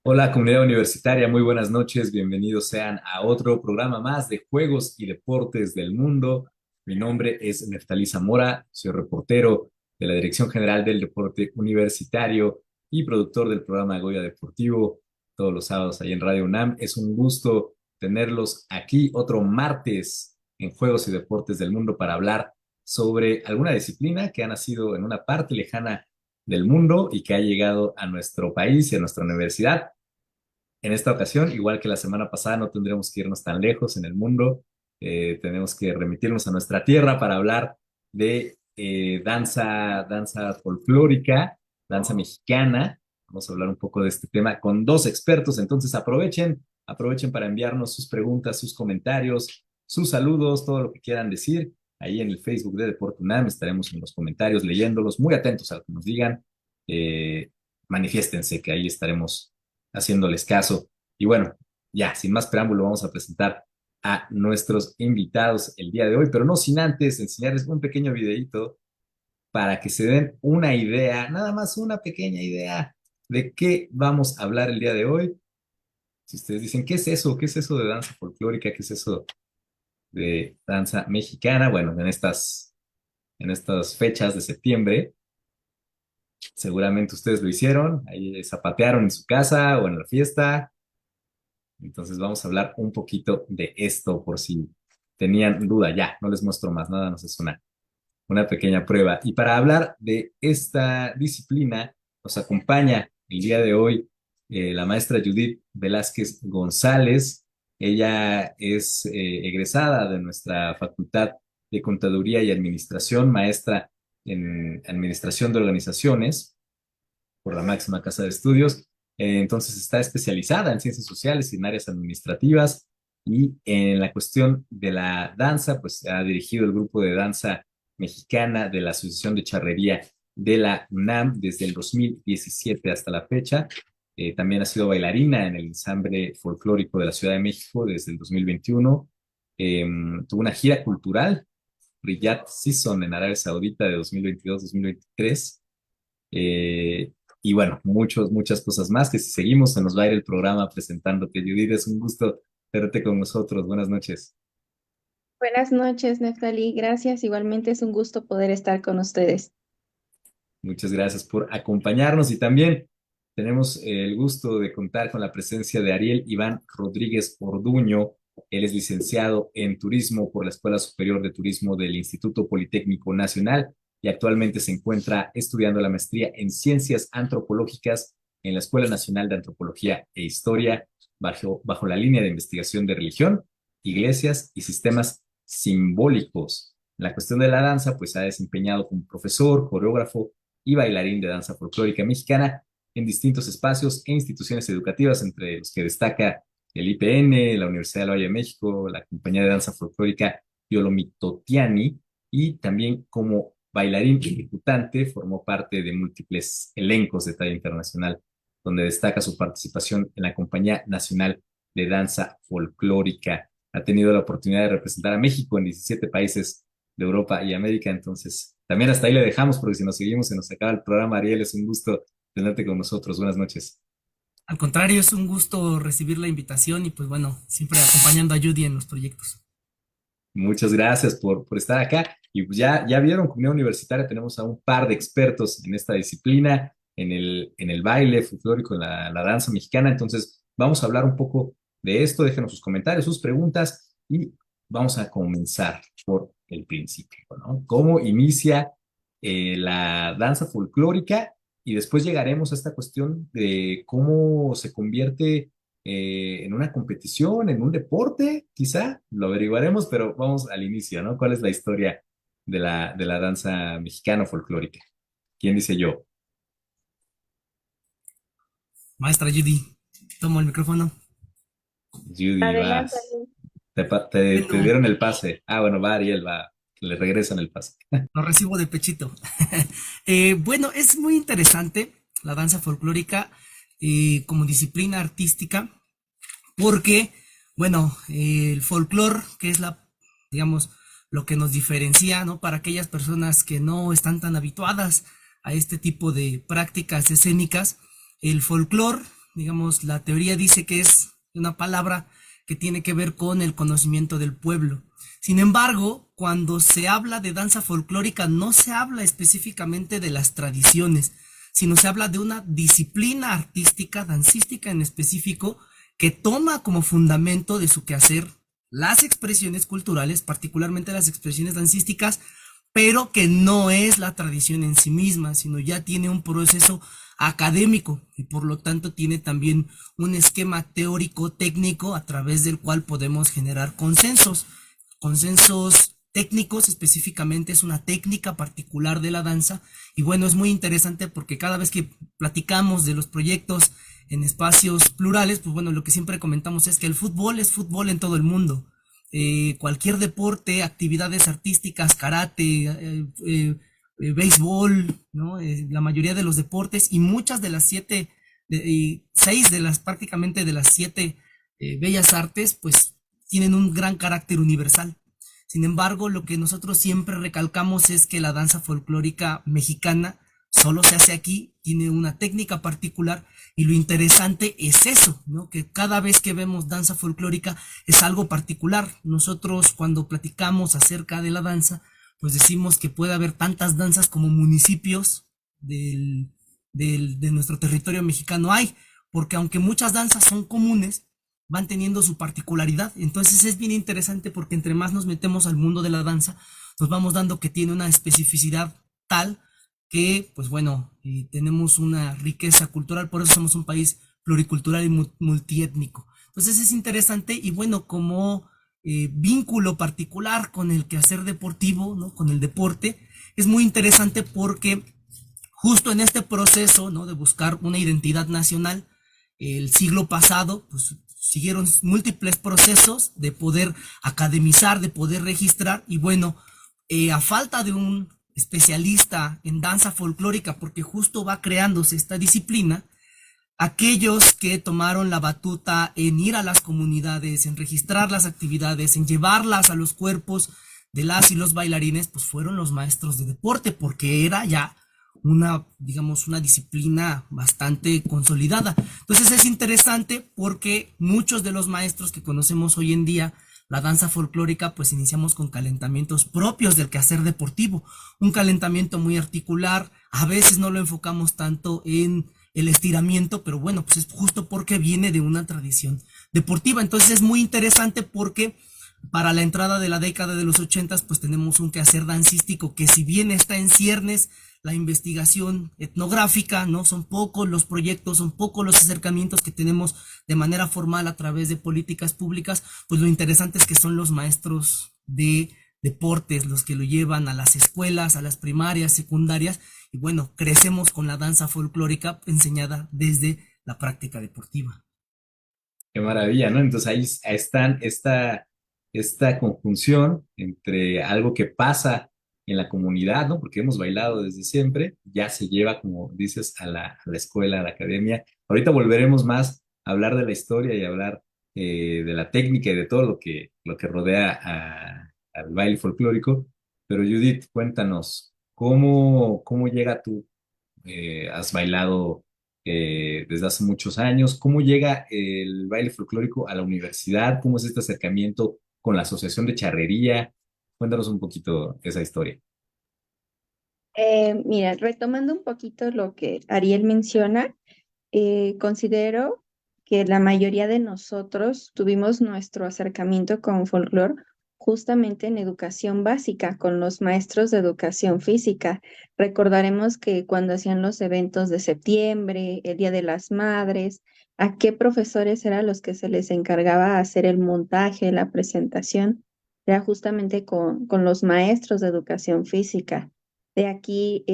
Hola, comunidad universitaria, muy buenas noches. Bienvenidos sean a otro programa más de juegos y deportes del mundo. Mi nombre es Neftalí Zamora, soy reportero de la Dirección General del Deporte Universitario y productor del programa Goya Deportivo todos los sábados ahí en Radio UNAM. Es un gusto tenerlos aquí otro martes en Juegos y Deportes del Mundo para hablar sobre alguna disciplina que ha nacido en una parte lejana del mundo y que ha llegado a nuestro país y a nuestra universidad. En esta ocasión, igual que la semana pasada, no tendremos que irnos tan lejos en el mundo. Tenemos que remitirnos a nuestra tierra para hablar de danza folclórica, danza mexicana. Vamos a hablar un poco de este tema con dos expertos. Entonces aprovechen para enviarnos sus preguntas, sus comentarios, sus saludos, todo lo que quieran decir. Ahí en el Facebook de Deporte UNAM estaremos en los comentarios leyéndolos, muy atentos a lo que nos digan. Eh, Manifiéstense, que ahí estaremos haciéndoles caso. Y bueno, ya, sin más preámbulo, vamos a presentar a nuestros invitados el día de hoy, pero no sin antes enseñarles un pequeño videito para que se den una idea, nada más una pequeña idea de qué vamos a hablar el día de hoy. Si ustedes dicen, ¿qué es eso? ¿Qué es eso de danza folclórica? ¿Qué es eso de danza mexicana? Bueno, en estas fechas de septiembre, seguramente ustedes lo hicieron, ahí zapatearon en su casa o en la fiesta. Entonces vamos a hablar un poquito de esto por si tenían duda. Ya, no les muestro más nada, nos es una pequeña prueba. Y para hablar de esta disciplina, nos acompaña el día de hoy la maestra Judith Velázquez González. Ella es egresada de nuestra Facultad de Contaduría y Administración, maestra en Administración de Organizaciones por la máxima casa de estudios. Entonces está especializada en ciencias sociales y en áreas administrativas y en la cuestión de la danza, pues ha dirigido el grupo de danza mexicana de la Asociación de Charrería de la UNAM desde el 2017 hasta la fecha. También ha sido bailarina en el ensamble folclórico de la Ciudad de México desde el 2021. Tuvo una gira cultural, Riyadh Season en Arabia Saudita de 2022-2023. Eh, y bueno, muchas cosas más que si seguimos se nos va a ir el programa presentándote. Judith, es un gusto tenerte con nosotros. Buenas noches. Buenas noches, Neftali. Gracias. Igualmente es un gusto poder estar con ustedes. Muchas gracias por acompañarnos y también tenemos el gusto de contar con la presencia de Ariel Iván Rodríguez Orduño. Él es licenciado en turismo por la Escuela Superior de Turismo del Instituto Politécnico Nacional y actualmente se encuentra estudiando la maestría en Ciencias Antropológicas en la Escuela Nacional de Antropología e Historia bajo la línea de investigación de religión, iglesias y sistemas simbólicos. En la cuestión de la danza, pues se ha desempeñado como profesor, coreógrafo y bailarín de danza folclórica mexicana en distintos espacios e instituciones educativas, entre los que destaca el IPN, la Universidad del Valle de México, la Compañía de Danza Folclórica Yolomitotiani, y también como bailarín ejecutante formó parte de múltiples elencos de talla internacional, donde destaca su participación en la Compañía Nacional de Danza Folclórica. Ha tenido la oportunidad de representar a México en 17 países de Europa y América. Entonces, también hasta ahí le dejamos, porque si nos seguimos se nos acaba el programa. Ariel, es un gusto tenerte con nosotros. Buenas noches. Al contrario, es un gusto recibir la invitación y pues bueno, siempre acompañando a Judy en los proyectos. Muchas gracias por estar acá. Y pues ya vieron, comunidad universitaria, tenemos a un par de expertos en esta disciplina, en el baile folclórico, en la danza mexicana. Entonces, vamos a hablar un poco de esto. Déjenos sus comentarios, sus preguntas y vamos a comenzar por el principio, ¿no? ¿Cómo inicia la danza folclórica? Y después llegaremos a esta cuestión de cómo se convierte en una competición, en un deporte, quizá, lo averiguaremos, pero vamos al inicio, ¿no? ¿Cuál es la historia de la danza mexicana folclórica? ¿Quién dice yo? Maestra Judy, tomo el micrófono. Judy, Adelante. vas. Te Bueno, dieron el pase. Ah, bueno, va Ariel, va. Le regresan el pase. lo recibo de pechito. Bueno, es muy interesante la danza folclórica como disciplina artística porque, bueno, el folclore, que es digamos, lo que nos diferencia, ¿no? Para aquellas personas que no están tan habituadas a este tipo de prácticas escénicas, el folclore digamos, la teoría dice que es una palabra que tiene que ver con el conocimiento del pueblo. Sin embargo, cuando se habla de danza folclórica, no se habla específicamente de las tradiciones, sino se habla de una disciplina artística, dancística en específico, que toma como fundamento de su quehacer las expresiones culturales, particularmente las expresiones dancísticas, pero que no es la tradición en sí misma, sino ya tiene un proceso académico y por lo tanto tiene también un esquema teórico técnico a través del cual podemos generar consensos técnicos. Específicamente es una técnica particular de la danza y bueno, es muy interesante porque cada vez que platicamos de los proyectos en espacios plurales, pues bueno, lo que siempre comentamos es que el fútbol es fútbol en todo el mundo. Cualquier deporte, actividades artísticas, karate, béisbol, ¿no? La mayoría de los deportes y muchas de las seis de las prácticamente de las siete bellas artes, pues tienen un gran carácter universal. Sin embargo, lo que nosotros siempre recalcamos es que la danza folclórica mexicana solo se hace aquí, tiene una técnica particular y lo interesante es eso, ¿no? Que cada vez que vemos danza folclórica es algo particular. Nosotros cuando platicamos acerca de la danza, pues decimos que puede haber tantas danzas como municipios de nuestro territorio mexicano hay, porque aunque muchas danzas son comunes, van teniendo su particularidad. Entonces es bien interesante porque entre más nos metemos al mundo de la danza, nos vamos dando que tiene una especificidad tal que, pues bueno, tenemos una riqueza cultural, por eso somos un país pluricultural y multiétnico. Entonces es interesante y bueno, como vínculo particular con el quehacer deportivo, ¿no? Con el deporte, es muy interesante porque justo en este proceso, ¿no? De buscar una identidad nacional, el siglo pasado, pues siguieron múltiples procesos de poder academizar, de poder registrar y bueno, a falta de un especialista en danza folclórica, porque justo va creándose esta disciplina, aquellos que tomaron la batuta en ir a las comunidades, en registrar las actividades, en llevarlas a los cuerpos de las y los bailarines, pues fueron los maestros de deporte, porque era ya una, digamos, una disciplina bastante consolidada. Entonces es interesante porque muchos de los maestros que conocemos hoy en día, la danza folclórica, pues iniciamos con calentamientos propios del quehacer deportivo, un calentamiento muy articular, a veces no lo enfocamos tanto en el estiramiento, pero bueno, pues es justo porque viene de una tradición deportiva. Entonces es muy interesante porque para la entrada de la década de los 80, pues tenemos un quehacer dancístico que si bien está en ciernes la investigación etnográfica, ¿no? Son pocos los proyectos, son pocos los acercamientos que tenemos de manera formal a través de políticas públicas, pues lo interesante es que son los maestros de deportes los que lo llevan a las escuelas, a las primarias, secundarias, y bueno, crecemos con la danza folclórica enseñada desde la práctica deportiva. Qué maravilla, ¿no? Entonces ahí están esta conjunción entre algo que pasa en la comunidad, ¿no? Porque hemos bailado desde siempre, ya se lleva, como dices, a la escuela, a la academia. Ahorita volveremos más a hablar de la historia y hablar de la técnica y de todo lo que rodea al baile folclórico. Pero Judith, cuéntanos, ¿cómo llega tú? Has bailado desde hace muchos años. ¿Cómo llega el baile folclórico a la universidad? ¿Cómo es este acercamiento con la Asociación de Charrería? Cuéntanos un poquito esa historia. Mira, retomando un poquito lo que Ariel menciona, considero que la mayoría de nosotros tuvimos nuestro acercamiento con folclore justamente en educación básica, con los maestros de educación física. Recordaremos que cuando hacían los eventos de septiembre, el Día de las Madres, ¿a qué profesores eran los que se les encargaba hacer el montaje, la presentación? Era justamente con los maestros de educación física. De aquí,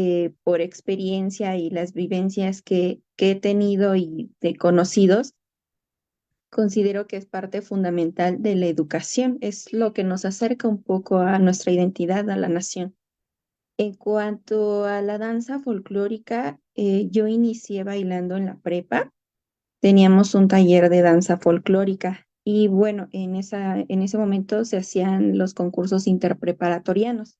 por experiencia y las vivencias que he tenido y de conocidos, considero que es parte fundamental de la educación, es lo que nos acerca un poco a nuestra identidad, a la nación. En cuanto a la danza folclórica, yo inicié bailando en la prepa, teníamos un taller de danza folclórica y bueno, en ese momento se hacían los concursos interpreparatorianos.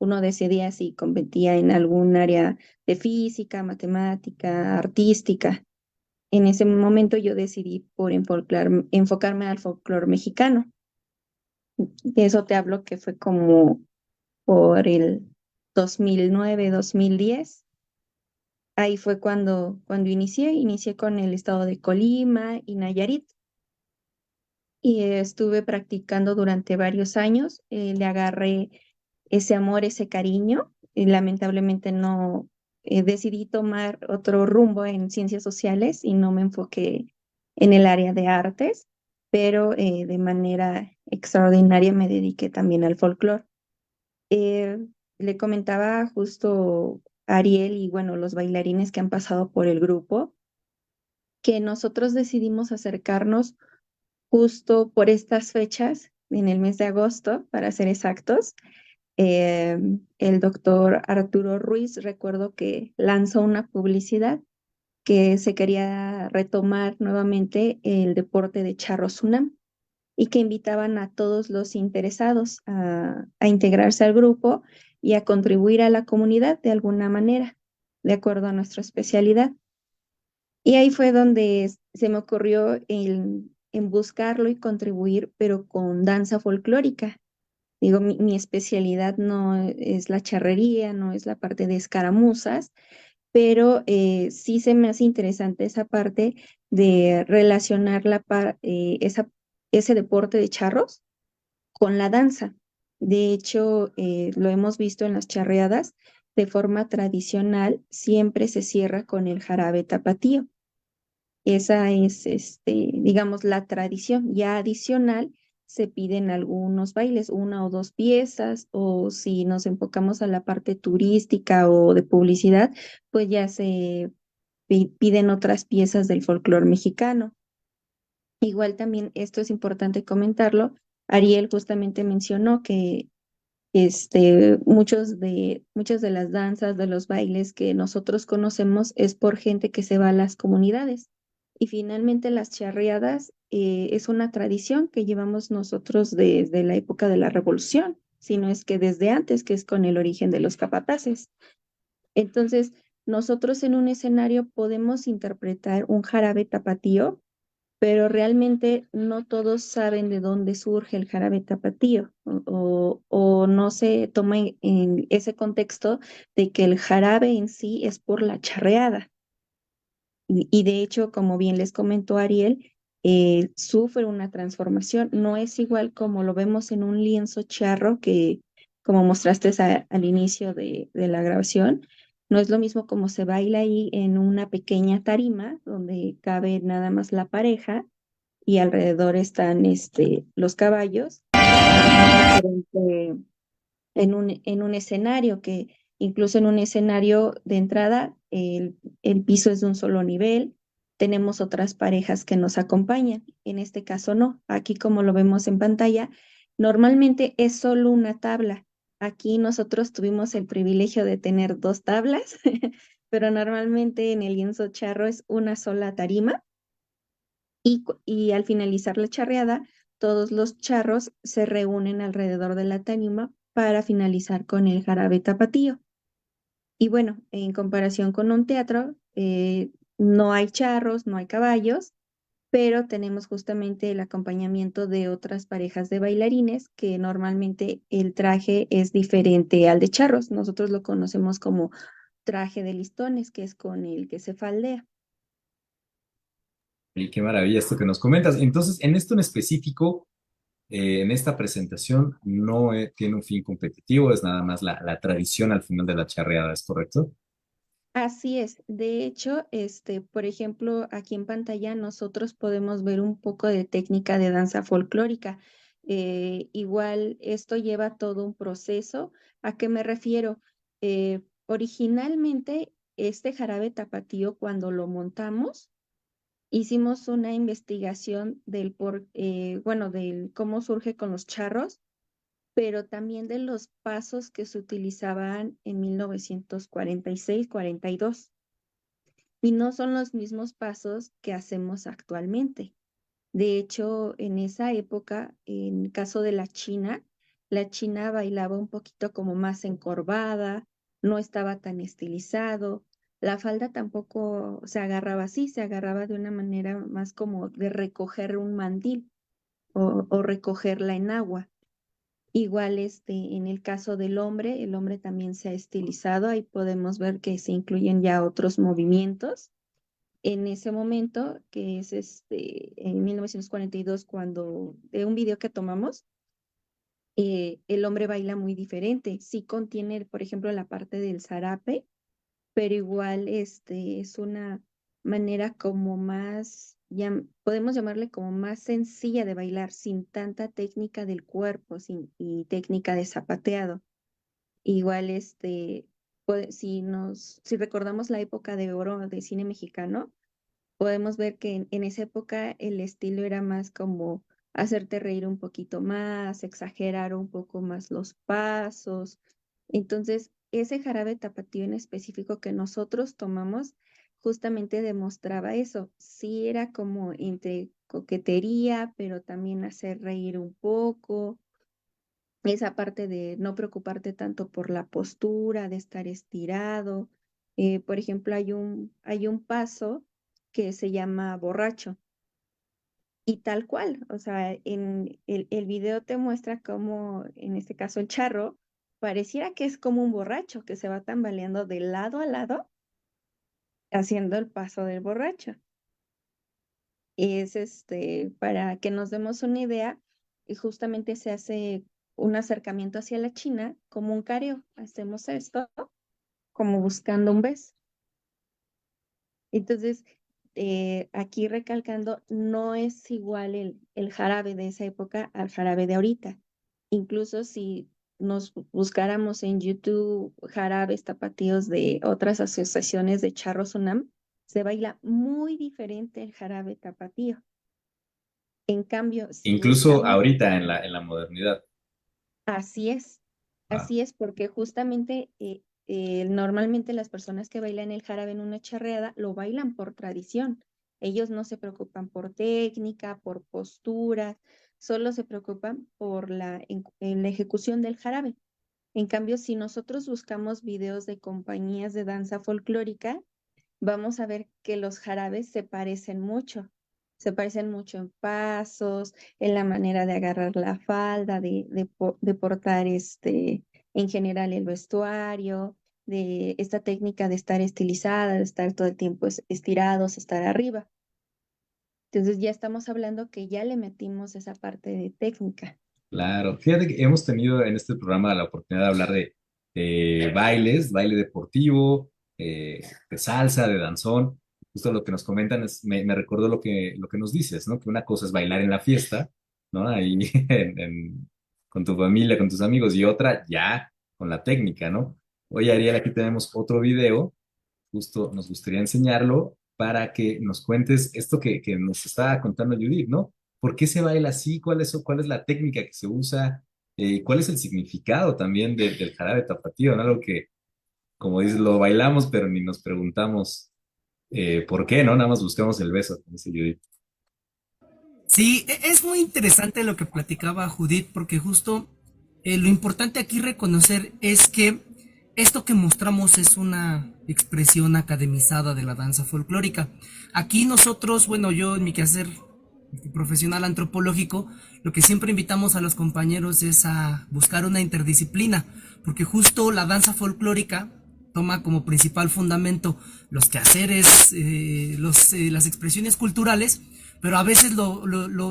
Uno decidía si competía en algún área de física, matemática, artística. en ese momento yo decidí por enfocarme al folclore mexicano. De eso te hablo que fue como por el 2009, 2010. Ahí fue cuando inicié con el estado de Colima y Nayarit. Y estuve practicando durante varios años. Le agarré ese amor, ese cariño. Y lamentablemente no decidí tomar otro rumbo en ciencias sociales y no me enfoqué en el área de artes, pero de manera extraordinaria me dediqué también al folclore. Eh, Le comentaba justo a Ariel y bueno, los bailarines que han pasado por el grupo, que nosotros decidimos acercarnos justo por estas fechas, en el mes de agosto, para ser exactos. Eh, el doctor Arturo Ruiz, recuerdo que lanzó una publicidad que se quería retomar nuevamente el deporte de charro Sunam y que invitaban a todos los interesados a integrarse al grupo y a contribuir a la comunidad de alguna manera, de acuerdo a nuestra especialidad. Y ahí fue donde se me ocurrió en buscarlo y contribuir, pero con danza folclórica. Digo, mi especialidad no es la charrería, no es la parte de escaramuzas, pero sí se me hace interesante esa parte de relacionar ese deporte de charros con la danza. De hecho, lo hemos visto en las charreadas, de forma tradicional siempre se cierra con el jarabe tapatío. Esa es, digamos, la tradición. Ya adicional, se piden algunos bailes, una o dos piezas, o si nos enfocamos a la parte turística o de publicidad, pues ya se piden otras piezas del folclore mexicano. Igual también esto es importante comentarlo. Ariel justamente mencionó que muchas de las danzas, de los bailes que nosotros conocemos es por gente que se va a las comunidades. Y finalmente las charreadas es una tradición que llevamos nosotros desde la época de la Revolución, sino es que desde antes, que es con el origen de los capataces. Entonces, nosotros en un escenario podemos interpretar un jarabe tapatío, pero realmente no todos saben de dónde surge el jarabe tapatío o no se toma en ese contexto de que el jarabe en sí es por la charreada. Y de hecho, como bien les comentó Ariel, sufre una transformación. No es igual como lo vemos en un lienzo charro que, como mostraste al inicio de la grabación, no es lo mismo como se baila ahí en una pequeña tarima donde cabe nada más la pareja y alrededor están los caballos, a muy diferente en un escenario que incluso en un escenario de entrada el piso es de un solo nivel, tenemos otras parejas que nos acompañan, en este caso no, aquí como lo vemos en pantalla, normalmente es solo una tabla. Aquí nosotros tuvimos el privilegio de tener dos tablas, pero normalmente en el lienzo charro es una sola tarima y al finalizar la charreada, todos los charros se reúnen alrededor de la tarima para finalizar con el jarabe tapatío. Y bueno, en comparación con un teatro, no hay charros, no hay caballos, pero tenemos justamente el acompañamiento de otras parejas de bailarines que normalmente el traje es diferente al de charros. Nosotros lo conocemos como traje de listones, que es con el que se faldea. Y qué maravilla esto que nos comentas. Entonces, en esto en específico, en esta presentación, no tiene un fin competitivo, es nada más la tradición al final de la charreada, ¿es correcto? Así es. De hecho, por ejemplo, aquí en pantalla nosotros podemos ver un poco de técnica de danza folclórica. Igual esto lleva todo un proceso. ¿A qué me refiero? Originalmente, este jarabe tapatío, cuando lo montamos, hicimos una investigación bueno, del cómo surge con los charros, pero también de los pasos que se utilizaban en 1946-42 y no son los mismos pasos que hacemos actualmente. De hecho, en esa época, en el caso de la China bailaba un poquito como más encorvada, no estaba tan estilizado. La falda tampoco se agarraba así, se agarraba de una manera más como de recoger un mandil o recogerla en agua. Igual en el caso del hombre, el hombre también se ha estilizado, ahí podemos ver que se incluyen ya otros movimientos. En ese momento, que es en 1942, cuando de un video que tomamos, el hombre baila muy diferente. Sí contiene, por ejemplo, la parte del zarape, pero igual es una manera como más, podemos llamarle como más sencilla de bailar, sin tanta técnica del cuerpo y técnica de zapateado. Igual si recordamos la época de oro del cine mexicano, podemos ver que en esa época el estilo era más como hacerte reír un poquito más, exagerar un poco más los pasos. Entonces, ese jarabe tapatío en específico que nosotros tomamos justamente demostraba eso. Sí era como entre coquetería, pero también hacer reír un poco. Esa parte de no preocuparte tanto por la postura, de estar estirado. Por ejemplo, hay un paso que se llama borracho y tal cual, o sea, en el video te muestra cómo, en este caso el charro, pareciera que es como un borracho que se va tambaleando de lado a lado haciendo el paso del borracho. Es para que nos demos una idea, y justamente se hace un acercamiento hacia la China como un careo. Hacemos esto como buscando un beso. Entonces, aquí recalcando, no es igual el jarabe de esa época al jarabe de ahorita. Incluso si nos buscáramos en YouTube jarabes tapatíos de otras asociaciones de charro Sunam, se baila muy diferente el jarabe tapatío. En cambio, si Incluso buscamos, ahorita en la modernidad. así es, Ah, así es, porque justamente normalmente las personas que bailan el jarabe en una charreada lo bailan por tradición. Ellos no se preocupan por técnica, por postura, solo se preocupan por en la ejecución del jarabe. En cambio, si nosotros buscamos videos de compañías de danza folclórica, vamos a ver que los jarabes se parecen mucho. Se parecen mucho en pasos, en la manera de agarrar la falda, de portar en general el vestuario, de esta técnica de estar estilizada, de estar todo el tiempo estirados, estar arriba. Entonces ya estamos hablando que ya le metimos esa parte de técnica. claro. Fíjate que hemos tenido en este programa la oportunidad de hablar de bailes, baile deportivo, de salsa, de danzón. Justo lo que nos comentan me recordó lo que nos dices, ¿no? Que una cosa es bailar en la fiesta, ¿no? Ahí con tu familia, con tus amigos, y otra ya con la técnica, ¿no? Oye, Ariel, aquí tenemos otro video, justo nos gustaría enseñarlo para que nos cuentes esto que nos está contando Judith, ¿no? ¿Por qué se baila así? Cuál es la técnica que se usa? ¿Cuál es el significado también del jarabe tapatío? ¿No? Algo que, como dices, lo bailamos, pero ni nos preguntamos por qué, ¿no? Nada más buscamos el beso, como dice Judith. Sí, es muy interesante lo que platicaba Judith, porque justo lo importante aquí reconocer es que esto que mostramos es una expresión academizada de la danza folclórica. Aquí nosotros, bueno, yo en mi quehacer profesional antropológico, lo que siempre invitamos a los compañeros es a buscar una interdisciplina, porque justo la danza folclórica toma como principal fundamento los quehaceres, las expresiones culturales, pero a veces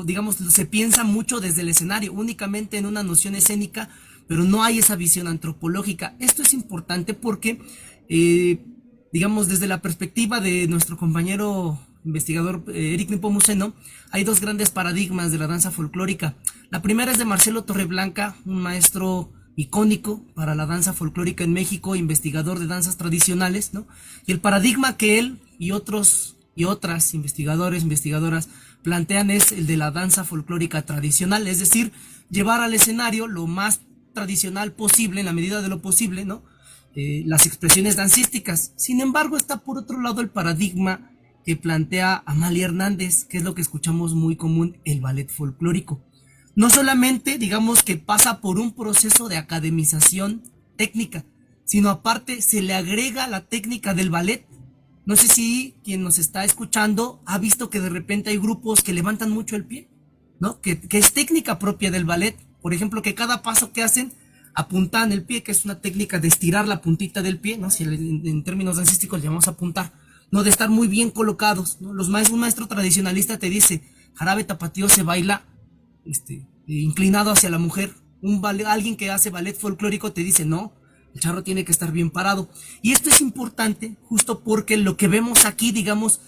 digamos, se piensa mucho desde el escenario, únicamente en una noción escénica, pero no hay esa visión antropológica. Esto es importante porque, eh, digamos, desde la perspectiva de nuestro compañero investigador Eric Nepomuceno, hay dos grandes paradigmas de la danza folclórica. La primera es de Marcelo Torreblanca, un maestro icónico para la danza folclórica en México, investigador de danzas tradicionales, ¿no? Y el paradigma que él y otros y otras investigadores, investigadoras plantean es el de la danza folclórica tradicional, es decir, llevar al escenario lo más tradicional posible, en la medida de lo posible, ¿no? Las expresiones dancísticas. Sin embargo, está por otro lado el paradigma que plantea Amalia Hernández, que es lo que escuchamos muy común, el ballet folclórico. No solamente, digamos, que pasa por un proceso de academización técnica, sino aparte se le agrega la técnica del ballet No sé si quien nos está escuchando ha visto que de repente hay grupos que levantan mucho el pie, ¿no? Que es técnica propia del ballet. Por ejemplo, que cada paso que hacen apuntan el pie, que es una técnica de estirar la puntita del pie, ¿no? Si en términos dancísticos le llamamos apuntar, ¿no? De estar muy bien colocados, ¿no? Un maestro tradicionalista te dice, jarabe tapatío se baila inclinado hacia la mujer. Alguien que hace ballet folclórico te dice, no, el charro tiene que estar bien parado. Y esto es importante justo porque lo que vemos aquí, digamos,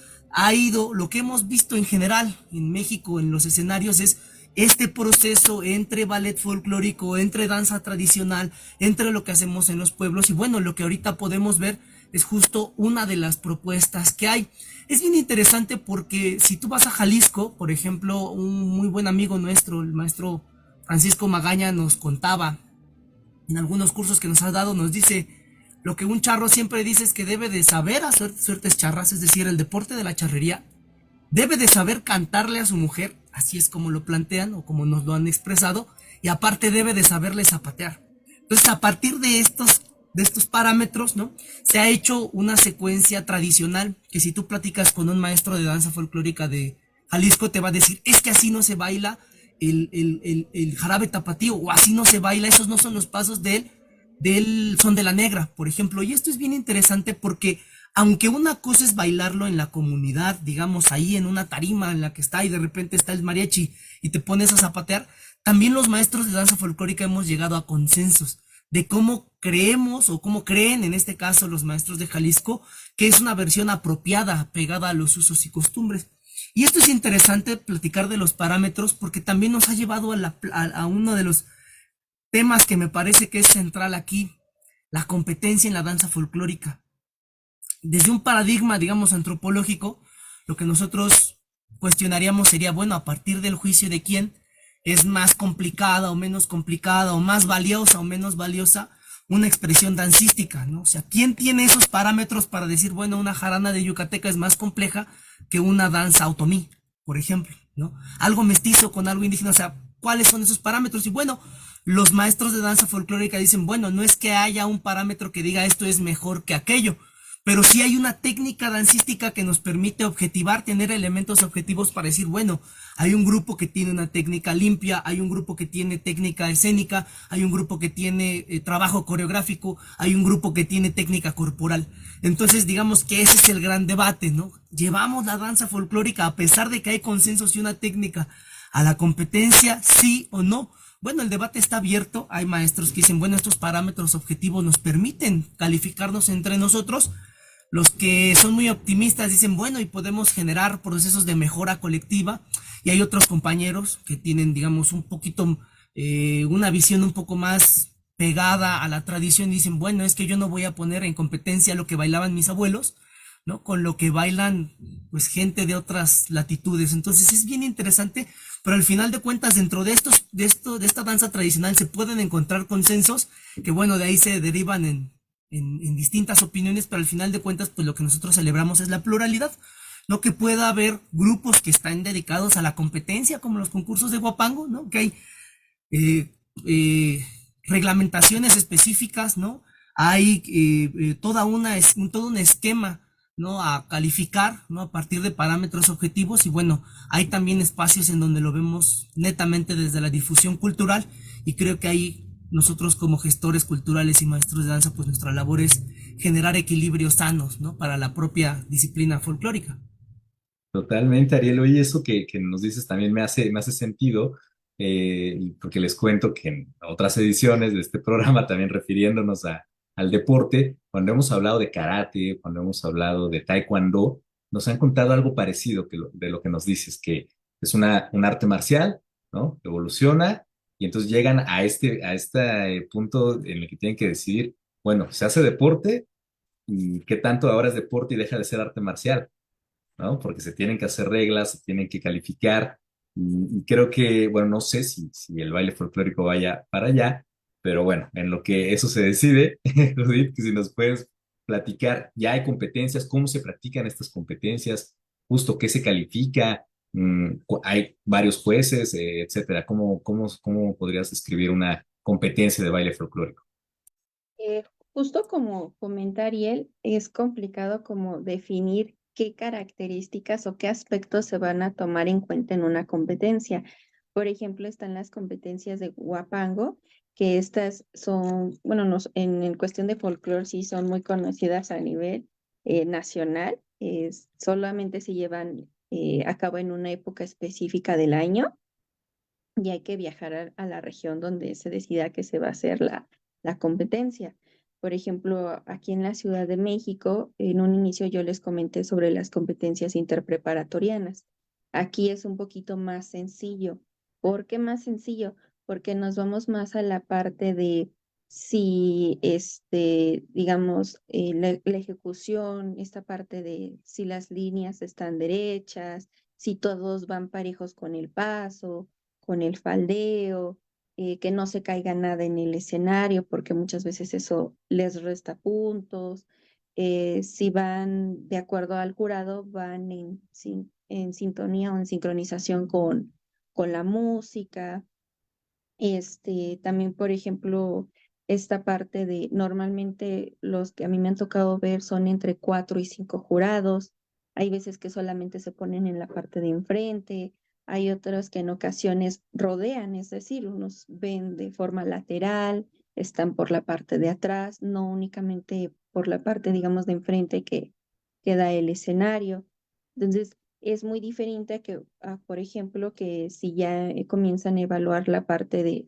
lo que hemos visto en general en México en los escenarios es este proceso entre ballet folclórico, entre danza tradicional, entre lo que hacemos en los pueblos y bueno, lo que ahorita podemos ver es justo una de las propuestas que hay. Es bien interesante porque si tú vas a Jalisco, por ejemplo, un muy buen amigo nuestro, el maestro Francisco Magaña, nos contaba en algunos cursos que nos ha dado, nos dice, lo que un charro siempre dice es que debe de saber hacer suertes charras, es decir, el deporte de la charrería, debe de saber cantarle a su mujer, así es como lo plantean o como nos lo han expresado, y aparte debe de saberle zapatear. Entonces, a partir de estos parámetros, ¿no? Se ha hecho una secuencia tradicional que si tú platicas con un maestro de danza folclórica de Jalisco te va a decir, es que así no se baila el jarabe tapatío, o así no se baila, esos no son los pasos del son de la negra, por ejemplo. Y esto es bien interesante porque aunque una cosa es bailarlo en la comunidad, digamos ahí en una tarima en la que está y de repente está el mariachi y te pones a zapatear, también los maestros de danza folclórica hemos llegado a consensos de cómo creemos o cómo creen en este caso los maestros de Jalisco que es una versión apropiada, pegada a los usos y costumbres. Y esto es interesante platicar de los parámetros porque también nos ha llevado a uno de los temas que me parece que es central aquí, la competencia en la danza folclórica. Desde un paradigma, digamos, antropológico, lo que nosotros cuestionaríamos sería, bueno, a partir del juicio de quién es más complicada, o más valiosa o menos valiosa una expresión dancística, ¿no? O sea, ¿quién tiene esos parámetros para decir, bueno, una jarana de yucateca es más compleja que una danza otomí, por ejemplo, ¿no? Algo mestizo con algo indígena, o sea, ¿cuáles son esos parámetros? Y bueno, los maestros de danza folclórica dicen, bueno, no es que haya un parámetro que diga esto es mejor que aquello, pero sí hay una técnica dancística que nos permite objetivar, tener elementos objetivos para decir, bueno, hay un grupo que tiene una técnica limpia, hay un grupo que tiene técnica escénica, hay un grupo que tiene trabajo coreográfico, hay un grupo que tiene técnica corporal. Entonces, digamos que ese es el gran debate, ¿no? Llevamos la danza folclórica, a pesar de que hay consensos y una técnica, a la competencia, sí o no. Bueno, el debate está abierto, hay maestros que dicen, bueno, estos parámetros objetivos nos permiten calificarnos entre nosotros. Los que son muy optimistas dicen, bueno, y podemos generar procesos de mejora colectiva. Y hay otros compañeros que tienen, digamos, un poquito, una visión un poco más pegada a la tradición. Y dicen, bueno, es que yo no voy a poner en competencia lo que bailaban mis abuelos, ¿no? Con lo que bailan, pues, gente de otras latitudes. Entonces es bien interesante, pero al final de cuentas, dentro de de esta danza tradicional se pueden encontrar consensos que, bueno, de ahí se derivan en distintas opiniones, pero al final de cuentas, pues lo que nosotros celebramos es la pluralidad, no que pueda haber grupos que están dedicados a la competencia, como los concursos de Guapango, ¿no? Que hay eh, eh, reglamentaciones específicas, ¿no? Hay todo un esquema, ¿no? A calificar, ¿no? A partir de parámetros objetivos y bueno, hay también espacios en donde lo vemos netamente desde la difusión cultural y creo que ahí nosotros como gestores culturales y maestros de danza, pues nuestra labor es generar equilibrios sanos, ¿no? Para la propia disciplina folclórica. Totalmente, Ariel. Oye, eso que nos dices también me hace sentido, porque les cuento que en otras ediciones de este programa, también refiriéndonos al deporte, cuando hemos hablado de karate, cuando hemos hablado de taekwondo, nos han contado algo parecido de lo que nos dices, que es un arte marcial, ¿no? Evoluciona y entonces llegan a este punto en el que tienen que decidir, bueno, ¿se hace deporte? ¿Y qué tanto ahora es deporte y deja de ser arte marcial? ¿No? Porque se tienen que hacer reglas, se tienen que calificar, y creo que, bueno, no sé si el baile folclórico vaya para allá, pero bueno, en lo que eso se decide, Judith, que si nos puedes platicar, ya hay competencias, cómo se practican estas competencias, justo qué se califica, hay varios jueces, etcétera. ¿Cómo podrías describir una competencia de baile folclórico? Justo como comenta Ariel, es complicado como definir qué características o qué aspectos se van a tomar en cuenta en una competencia. Por ejemplo, están las competencias de Huapango, que estas son, bueno, en cuestión de folclore sí son muy conocidas a nivel nacional. Solamente se llevan a cabo en una época específica del año y hay que viajar a la región donde se decida que se va a hacer la competencia. Por ejemplo, aquí en la Ciudad de México, en un inicio yo les comenté sobre las competencias interpreparatorianas. Aquí es un poquito más sencillo. ¿Por qué más sencillo? Porque nos vamos más a la parte de si, digamos, la ejecución, esta parte de si las líneas están derechas, si todos van parejos con el paso, con el faldeo, que no se caiga nada en el escenario, porque muchas veces eso les resta puntos. Si van de acuerdo al jurado, van en sintonía o en sincronización con la música. También, por ejemplo, esta parte de normalmente los que a mí me han tocado ver son entre 4 y 5 jurados. Hay veces que solamente se ponen en la parte de enfrente, hay otros que en ocasiones rodean, es decir, unos ven de forma lateral, están por la parte de atrás, no únicamente por la parte, digamos, de enfrente que da el escenario. Entonces, es muy diferente por ejemplo, que si ya comienzan a evaluar la parte de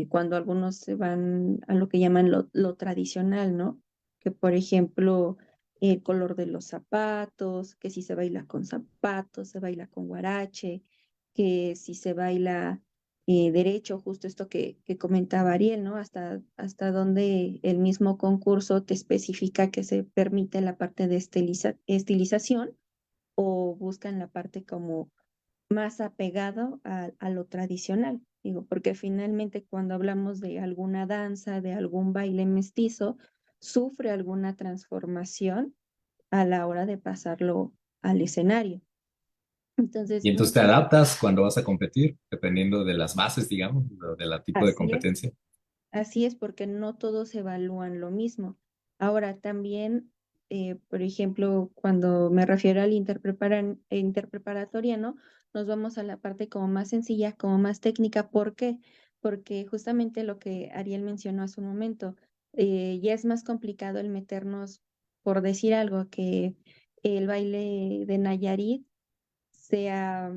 cuando algunos se van a lo que llaman lo tradicional, ¿no? Que, por ejemplo, el color de los zapatos, que si se baila con zapatos, se baila con guarache, que si se baila derecho, justo esto que comentaba Ariel, ¿no? Hasta donde el mismo concurso te especifica que se permite la parte de estilización o buscan la parte como más apegado a lo tradicional. Digo, porque finalmente cuando hablamos de alguna danza, de algún baile mestizo, sufre alguna transformación a la hora de pasarlo al escenario. Y Entonces, entonces te adaptas cuando vas a competir, dependiendo de las bases, digamos, o de la tipo de así es. competencia. Así es, porque no todos evalúan lo mismo. Ahora, también, por ejemplo, cuando me refiero al interpreparatoriano, nos vamos a la parte como más sencilla, como más técnica. ¿Por qué? Porque justamente lo que Ariel mencionó hace un momento, ya es más complicado el meternos, por decir algo, que el baile de Nayarit sea,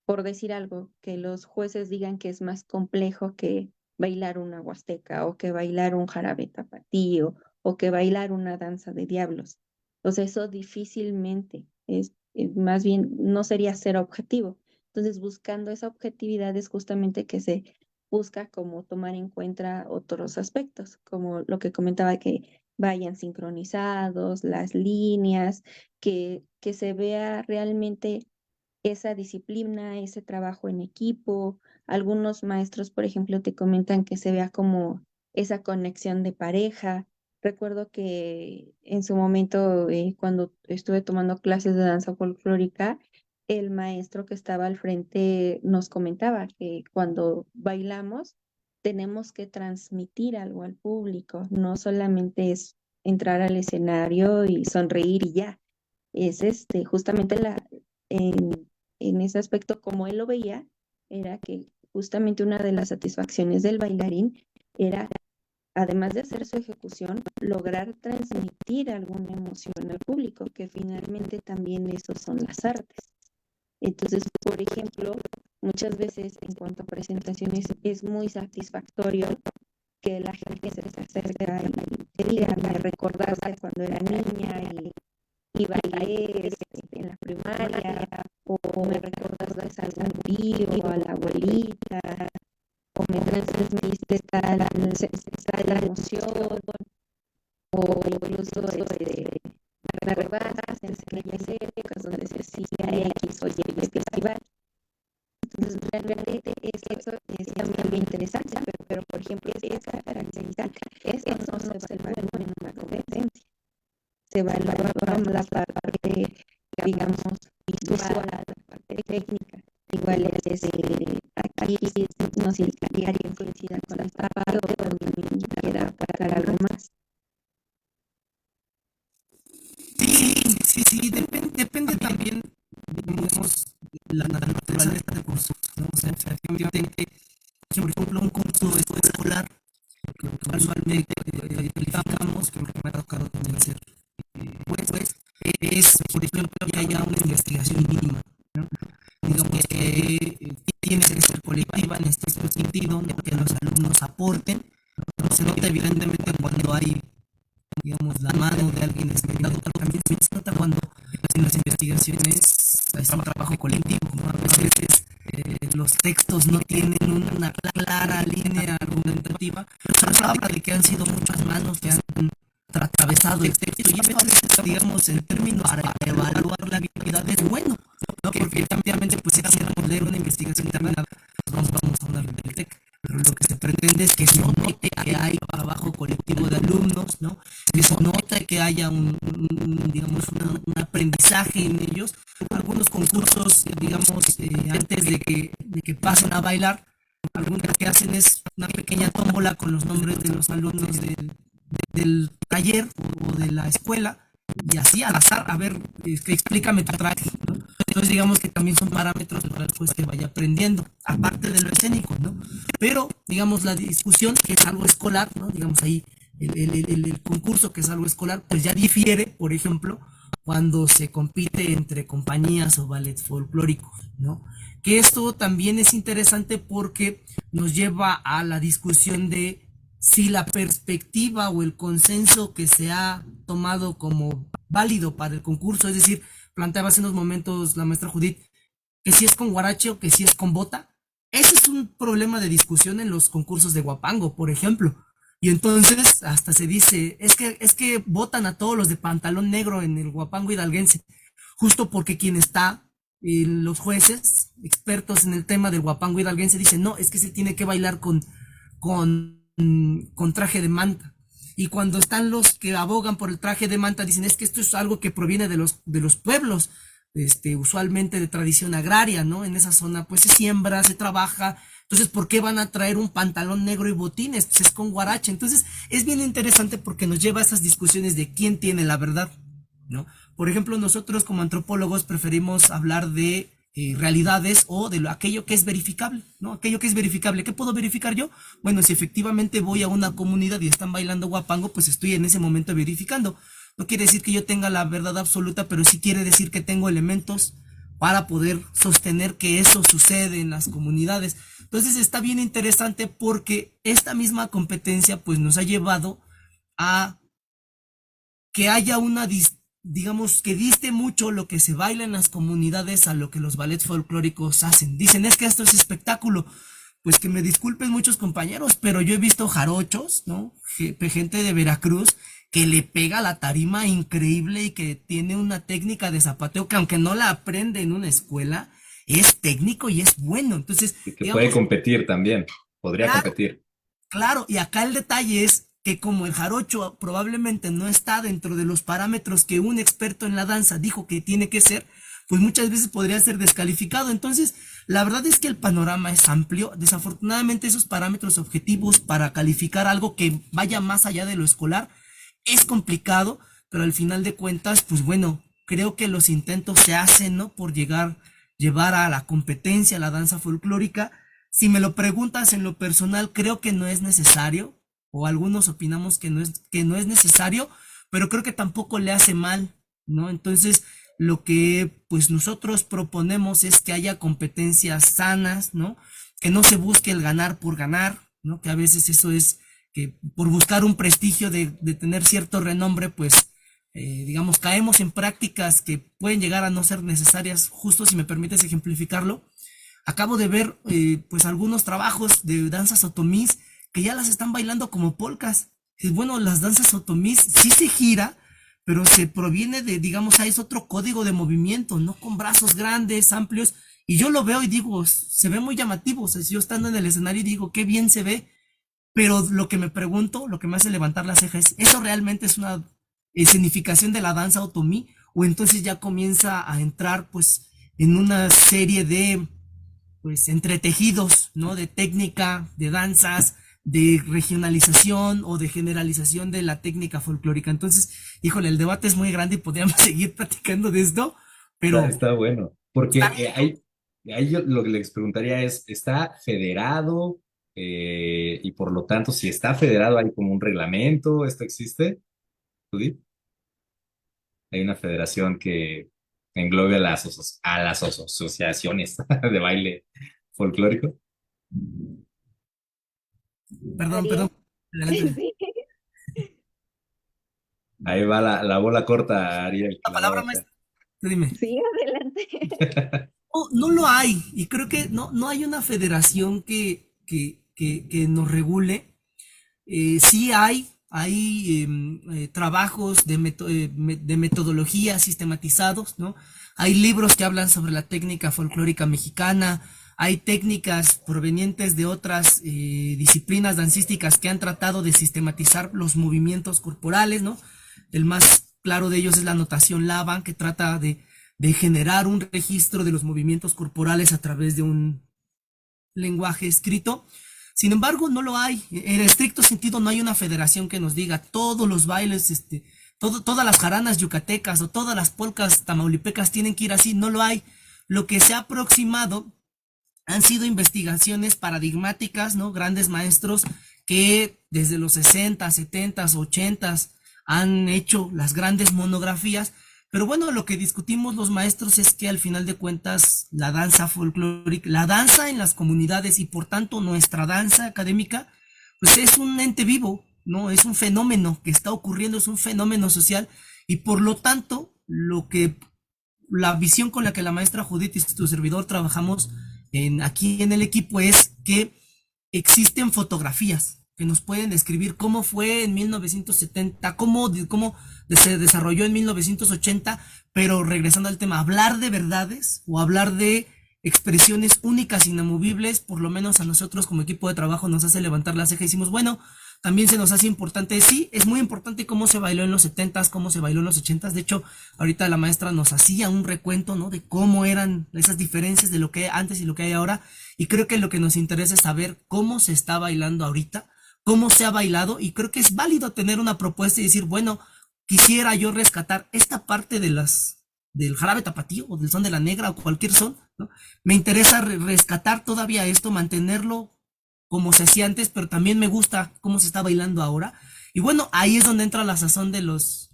por decir algo, que los jueces digan que es más complejo que bailar una huasteca o que bailar un jarabe tapatío o que bailar una danza de diablos. Entonces eso difícilmente más bien no sería ser objetivo. Entonces buscando esa objetividad es justamente que se busca como tomar en cuenta otros aspectos, como lo que comentaba que vayan sincronizados, las líneas, que se vea realmente esa disciplina, ese trabajo en equipo. Algunos maestros, por ejemplo, te comentan que se vea como esa conexión de pareja. Recuerdo que en su momento, cuando estuve tomando clases de danza folclórica, el maestro que estaba al frente nos comentaba que cuando bailamos tenemos que transmitir algo al público, no solamente es entrar al escenario y sonreír y ya. Es justamente en ese aspecto, como él lo veía, era que justamente una de las satisfacciones del bailarín era, además de hacer su ejecución, lograr transmitir alguna emoción al público, que finalmente también eso son las artes. Entonces, por ejemplo, muchas veces en cuanto a presentaciones es muy satisfactorio que la gente se te acerca y te diga, me recordaste cuando era niña y bailé en la primaria, o me recordas a algún tío, o a la abuelita, o me transmitiste tal emoción, o incluso me recordaste en aquellas épocas donde se hacía X o Y festival. Entonces, realmente eso es también interesante, pero por ejemplo, esa característica, eso no se evalúa en una competencia. Se evalúa la parte, digamos, visual, la parte técnica. Igual es aquí, no sé si alguien coincida con esta parte o también quiera aportar algo más. la naturaleza del curso, ¿no? O sea, efectivamente, por ejemplo, un curso escolar, que usualmente calificamos, creo que me ha tocado también hacer, pues, es, por ejemplo, que haya una investigación mínima, ¿no? Digamos que tiene que ser colectiva en este sentido, ¿no? Que los alumnos aporten, ¿no? Se nota evidentemente cuando hay, digamos, la mano de alguien experimentado, pero también se nota cuando en las investigaciones es un trabajo colectivo, ¿no? A veces los textos no tienen una clara línea argumentativa, pero eso habla de que han sido muchas manos que han atravesado el texto, y eso a veces, digamos, en términos para evaluar la habilidad es bueno, ¿no? Porque obviamente, pues si quisiéramos leer una investigación terminada, pues vamos a una biblioteca, pero lo que se pretende es que se note que hay trabajo colectivo de alumnos, ¿no? Que se note que haya digamos, un aprendizaje en ellos. Algunos concursos, digamos, antes de que pasen a bailar, algunos que hacen es una pequeña tómbola con los nombres de los alumnos del taller o de la escuela, y así al azar, a ver, explícame tu traje, ¿no? Entonces digamos que también son parámetros para después que vaya aprendiendo, aparte de lo escénico, ¿no? Pero, digamos, la discusión, que es algo escolar, ¿no? Digamos ahí, el concurso, que es algo escolar, pues ya difiere, por ejemplo, cuando se compite entre compañías o ballets folclóricos, ¿no? Que esto también es interesante porque nos lleva a la discusión de si la perspectiva o el consenso que se ha tomado como válido para el concurso, es decir, planteaba hace unos momentos la maestra Judith, que si es con guarache o que si es con bota, ese es un problema de discusión en los concursos de Huapango, por ejemplo. Y entonces hasta se dice, es que votan a todos los de pantalón negro en el Huapango hidalguense, justo porque quien está, los jueces, expertos en el tema del Huapango hidalguense, dicen, no, es que se tiene que bailar con traje de manta. Y cuando están los que abogan por el traje de manta, dicen, es que esto es algo que proviene de los pueblos, usualmente de tradición agraria, ¿no? En esa zona pues se siembra, se trabaja. Entonces, ¿por qué van a traer un pantalón negro y botines? Pues es con guarache. Entonces, es bien interesante porque nos lleva a esas discusiones de quién tiene la verdad, ¿no? Por ejemplo, nosotros como antropólogos preferimos hablar de realidades o de aquello que es verificable, ¿no? Aquello que es verificable. ¿Qué puedo verificar yo? Bueno, si efectivamente voy a una comunidad y están bailando guapango, pues estoy en ese momento verificando. No quiere decir que yo tenga la verdad absoluta, pero sí quiere decir que tengo elementos para poder sostener que eso sucede en las comunidades. Entonces está bien interesante porque esta misma competencia pues nos ha llevado a que haya digamos, que diste mucho lo que se baila en las comunidades a lo que los ballets folclóricos hacen. Dicen, es que esto es espectáculo. Pues que me disculpen muchos compañeros, pero yo he visto jarochos, ¿no? Gente de Veracruz que le pega la tarima increíble y que tiene una técnica de zapateo que aunque no la aprende en una escuela, es técnico y es bueno. Entonces, Y que puede digamos, competir también, podría claro, competir. claro, y acá el detalle es que como el jarocho probablemente no está dentro de los parámetros que un experto en la danza dijo que tiene que ser, pues muchas veces podría ser descalificado. Entonces, la verdad es que el panorama es amplio. Desafortunadamente, esos parámetros objetivos para calificar algo que vaya más allá de lo escolar es complicado, pero al final de cuentas, pues bueno, creo que los intentos se hacen, ¿no? Por llevar a la competencia la danza folclórica. Si me lo preguntas en lo personal, creo que no es necesario, o algunos opinamos que no es necesario, pero creo que tampoco le hace mal, ¿no? Entonces, lo que pues nosotros proponemos es que haya competencias sanas, ¿no? Que no se busque el ganar por ganar, ¿no? Que a veces eso es que por buscar un prestigio de tener cierto renombre, pues digamos, caemos en prácticas que pueden llegar a no ser necesarias. Justo si me permites ejemplificarlo, acabo de ver pues algunos trabajos de danzas otomís que ya las están bailando como polcas. Y bueno, las danzas otomís sí se gira, pero se proviene digamos, es otro código de movimiento, no con brazos grandes, amplios. Y yo lo veo y digo, se ve muy llamativo. O sea, si yo estando en el escenario digo, qué bien se ve. Pero lo que me pregunto, lo que me hace levantar la ceja es, ¿eso realmente es una escenificación de la danza otomí? O entonces ya comienza a entrar pues en una serie de pues entretejidos, ¿no? De técnica, de danzas, de regionalización o de generalización de la técnica folclórica. Entonces, híjole, el debate es muy grande y podríamos seguir platicando de esto, Está, pero está bueno. Porque Está bien. ahí yo lo que les preguntaría es, ¿está federado? Y por lo tanto, si está federado, hay como un reglamento, ¿esto existe, Judith? Hay una federación que englobe a las asociaciones de baile folclórico. Perdón, perdón. Ariel. Adelante. Sí, Ahí va la bola corta, Ariel, La la va a palabra batear. maestra. Tú dime. sí, adelante. No, no lo hay, y creo que no hay una federación que nos regule. Sí hay trabajos de metodología sistematizados, ¿no? Hay libros que hablan sobre la técnica folclórica mexicana, hay técnicas provenientes de otras disciplinas dancísticas que han tratado de sistematizar los movimientos corporales, ¿no? El más claro de ellos es la notación Laban, que trata de generar un registro de los movimientos corporales a través de un lenguaje escrito. Sin embargo, no lo hay. En estricto sentido, no hay una federación que nos diga todos los bailes, todas las jaranas yucatecas o todas las polcas tamaulipecas tienen que ir así. No lo hay. Lo que se ha aproximado han sido investigaciones paradigmáticas, ¿no? Grandes maestros que desde los 60, 70, 80 han hecho las grandes monografías. Pero bueno, lo que discutimos los maestros es que al final de cuentas la danza folclórica, la danza en las comunidades y por tanto nuestra danza académica, pues es un ente vivo, ¿no? Es un fenómeno que está ocurriendo, es un fenómeno social y por lo tanto la visión con la que la maestra Judith y tu servidor trabajamos aquí en el equipo es que existen fotografías que nos pueden describir cómo fue en 1970, cómo se desarrolló en 1980, pero regresando al tema, hablar de verdades o hablar de expresiones únicas, inamovibles, por lo menos a nosotros como equipo de trabajo nos hace levantar la ceja y decimos, bueno, también se nos hace importante, sí, es muy importante cómo se bailó en los 70s, cómo se bailó en los 80s. De hecho, ahorita la maestra nos hacía un recuento, ¿no? De cómo eran esas diferencias de lo que hay antes y lo que hay ahora. Y creo que lo que nos interesa es saber cómo se está bailando ahorita, cómo se ha bailado. Y creo que es válido tener una propuesta y decir, bueno, quisiera yo rescatar esta parte del jarabe tapatío o del son de la negra o cualquier son, ¿no? Me interesa rescatar todavía esto, mantenerlo como se hacía antes, pero también me gusta cómo se está bailando ahora. Y bueno, ahí es donde entra la sazón de los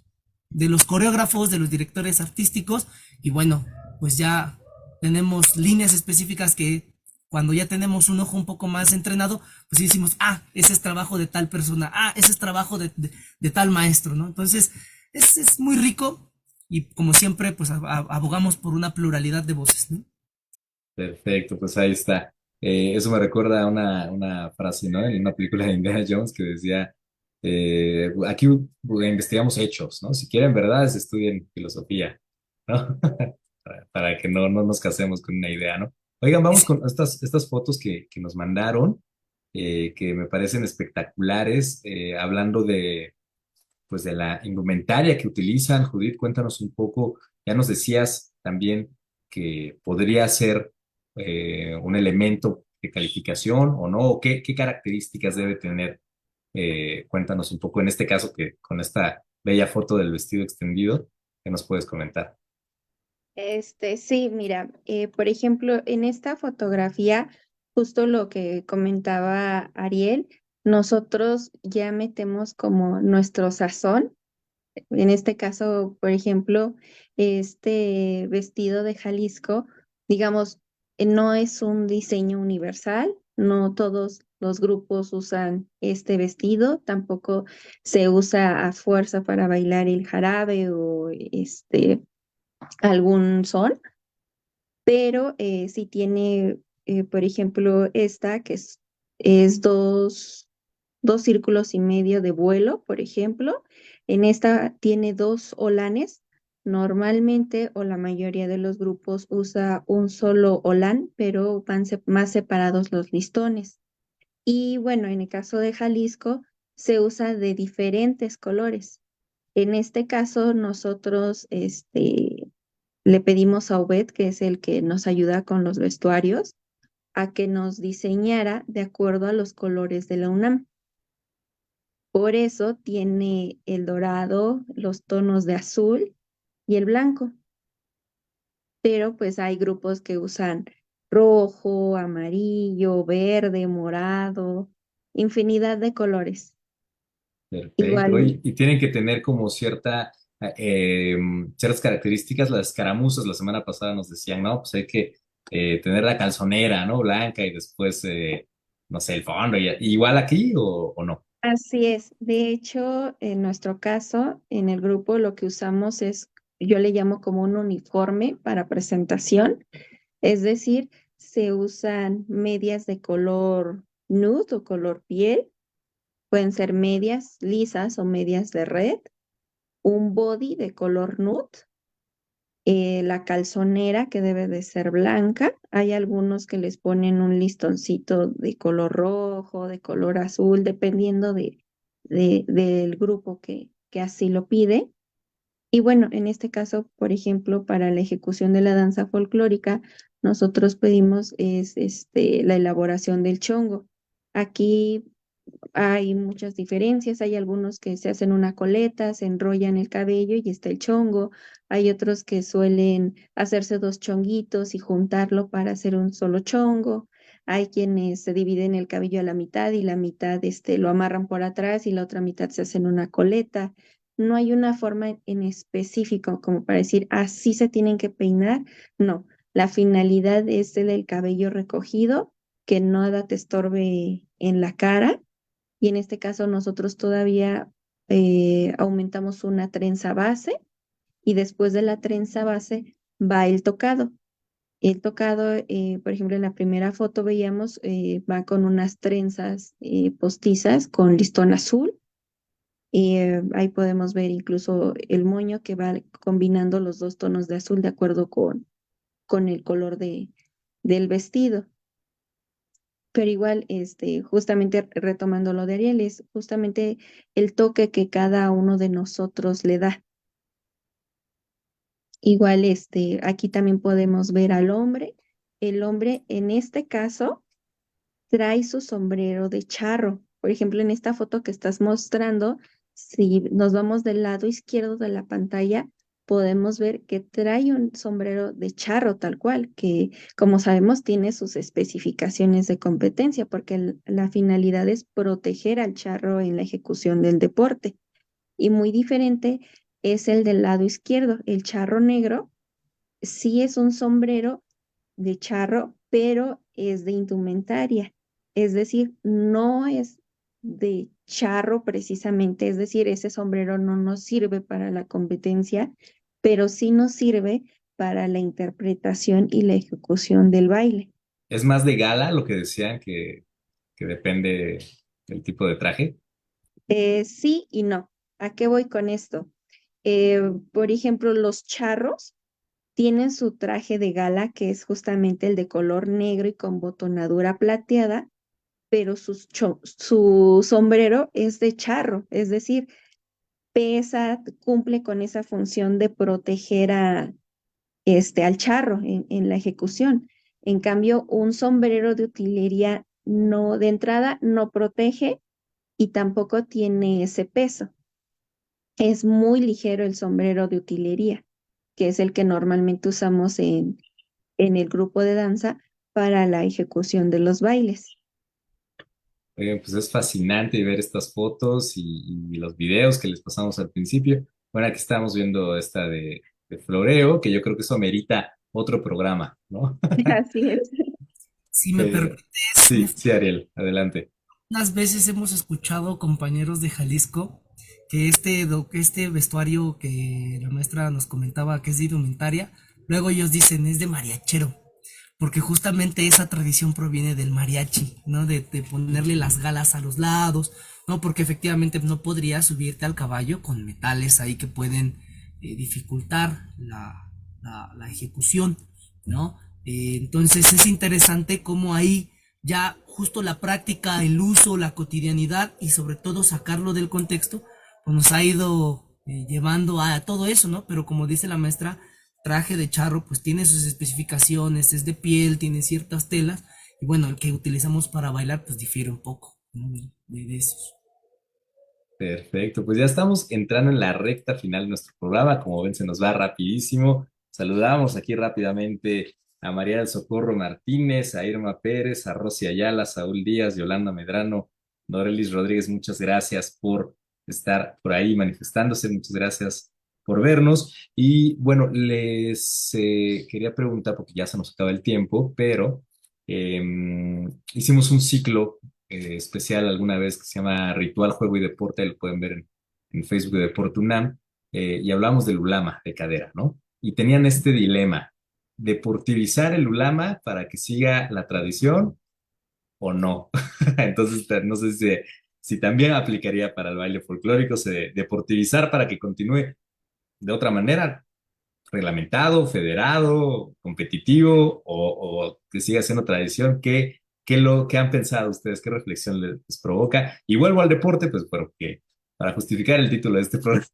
coreógrafos, de los directores artísticos, y bueno, pues ya tenemos líneas específicas que cuando ya tenemos un ojo un poco más entrenado, pues sí decimos, ah, ese es trabajo de tal persona, ah, ese es trabajo de tal maestro, ¿no? Entonces, es muy rico y como siempre, pues abogamos por una pluralidad de voces, ¿no? Perfecto, pues ahí está. Eso me recuerda a una frase, ¿no? En una película de Indiana Jones que decía, aquí investigamos hechos, ¿no? Si quieren verdades, estudien filosofía, ¿no? Para que no nos casemos con una idea, ¿no? Oigan, vamos con estas fotos que nos mandaron, que me parecen espectaculares, hablando pues, de la indumentaria que utilizan. Judith, cuéntanos un poco, ya nos decías también que podría ser un elemento de calificación o no, o qué características debe tener. Cuéntanos un poco en este caso que con esta bella foto del vestido extendido, ¿qué nos puedes comentar? Sí, mira, por ejemplo, en esta fotografía, justo lo que comentaba Ariel, nosotros ya metemos como nuestro sazón. En este caso, por ejemplo, este vestido de Jalisco, digamos, no es un diseño universal, no todos los grupos usan este vestido, tampoco se usa a fuerza para bailar el jarabe o algún son, pero sí tiene, por ejemplo, esta que es dos círculos y medio de vuelo, por ejemplo. En esta tiene dos olanes. Normalmente o la mayoría de los grupos usa un solo olán, pero van más separados los listones. Y bueno, en el caso de Jalisco se usa de diferentes colores. En este caso, nosotros le pedimos a Obed, que es el que nos ayuda con los vestuarios, a que nos diseñara de acuerdo a los colores de la UNAM. Por eso tiene el dorado, los tonos de azul y el blanco. pero pues hay grupos que usan rojo, amarillo, verde, morado, infinidad de colores. Perfecto. Igual, Y tienen que tener como ciertas características. Las escaramuzas la semana pasada nos decían, no, pues hay que tener la calzonera, ¿no? Blanca y después, no sé, el fondo. ¿Igual aquí o no? así es. De hecho, en nuestro caso, en el grupo lo que usamos es, yo le llamo como un uniforme para presentación, es decir, se usan medias de color nude o color piel, pueden ser medias lisas o medias de red, un body de color nude, la calzonera que debe de ser blanca. Hay algunos que les ponen un listoncito de color rojo, de color azul, dependiendo del grupo que así lo pide. Y bueno, en este caso, por ejemplo, para la ejecución de la danza folclórica, nosotros pedimos la elaboración del chongo. Aquí hay muchas diferencias, hay algunos que se hacen una coleta, se enrollan el cabello y está el chongo, hay otros que suelen hacerse dos chonguitos y juntarlo para hacer un solo chongo, hay quienes se dividen el cabello a la mitad y la mitad lo amarran por atrás y la otra mitad se hacen una coleta. No hay una forma en específico como para decir así se tienen que peinar, no, la finalidad es el del cabello recogido, que nada te estorbe en la cara y en este caso nosotros todavía aumentamos una trenza base y después de la trenza base va el tocado. El tocado, por ejemplo, en la primera foto veíamos, va con unas trenzas postizas con listón azul. Y ahí podemos ver incluso el moño que va combinando los dos tonos de azul de acuerdo con el color del vestido. Pero igual, justamente retomando lo de Ariel, es justamente el toque que cada uno de nosotros le da. Igual, aquí también podemos ver al hombre. El hombre, en este caso, trae su sombrero de charro. Por ejemplo, en esta foto que estás mostrando, si nos vamos del lado izquierdo de la pantalla, podemos ver que trae un sombrero de charro tal cual, que como sabemos tiene sus especificaciones de competencia, porque la finalidad es proteger al charro en la ejecución del deporte. Y muy diferente es el del lado izquierdo. El charro negro sí es un sombrero de charro, pero es de indumentaria. Es decir, no es de charro precisamente, es decir, ese sombrero no nos sirve para la competencia, pero sí nos sirve para la interpretación y la ejecución del baile. ¿Es más de gala lo que decían que depende del tipo de traje? Sí y no. ¿A qué voy con esto? Por ejemplo, los charros tienen su traje de gala, que es justamente el de color negro y con botonadura plateada, pero su sombrero es de charro, es decir, pesa, cumple con esa función de proteger al charro en la ejecución. En cambio, un sombrero de utilería no, de entrada no protege y tampoco tiene ese peso. Es muy ligero el sombrero de utilería, que es el que normalmente usamos en el grupo de danza para la ejecución de los bailes. Pues es fascinante ver estas fotos y los videos que les pasamos al principio. Bueno, aquí estamos viendo esta de floreo, que yo creo que eso amerita otro programa, ¿no? Así es. Si me Pero permites, sí, sí, Ariel, adelante. unas veces hemos escuchado compañeros de Jalisco que que este vestuario que la maestra nos comentaba que es de indumentaria, luego ellos dicen es de mariachero, porque justamente esa tradición proviene del mariachi, ¿no? De ponerle las galas a los lados, ¿no? Porque efectivamente no podrías subirte al caballo con metales ahí que pueden dificultar la ejecución, ¿no? Entonces es interesante cómo ahí ya justo la práctica, el uso, la cotidianidad y sobre todo sacarlo del contexto, pues nos ha ido llevando a todo eso, ¿no? Pero como dice la maestra, traje de charro pues tiene sus especificaciones, es de piel, tiene ciertas telas y bueno, el que utilizamos para bailar pues difiere un poco, ¿no? De esos. Perfecto, pues ya estamos entrando en la recta final de nuestro programa. Como ven, se nos va rapidísimo. Saludamos aquí rápidamente a María del Socorro Martínez, a Irma Pérez, a Rosy Ayala, Saúl Díaz, Yolanda Medrano, Norelis Rodríguez, muchas gracias por estar por ahí manifestándose, muchas gracias por vernos. Y bueno, les quería preguntar, porque ya se nos acaba el tiempo, pero eh, hicimos un ciclo especial alguna vez que se llama Ritual, Juego y Deporte, ahí lo pueden ver en Facebook de Deporte UNAM, y hablamos del ulama de cadera, ¿no? Y tenían este dilema, deportivizar el ulama para que siga la tradición o no. Entonces, no sé si también aplicaría para el baile folclórico, deportivizar para que continúe de otra manera, reglamentado, federado, competitivo o que siga siendo tradición. ¿Qué han pensado ustedes? ¿Qué reflexión les provoca? Y vuelvo al deporte, pues porque para justificar el título de este programa.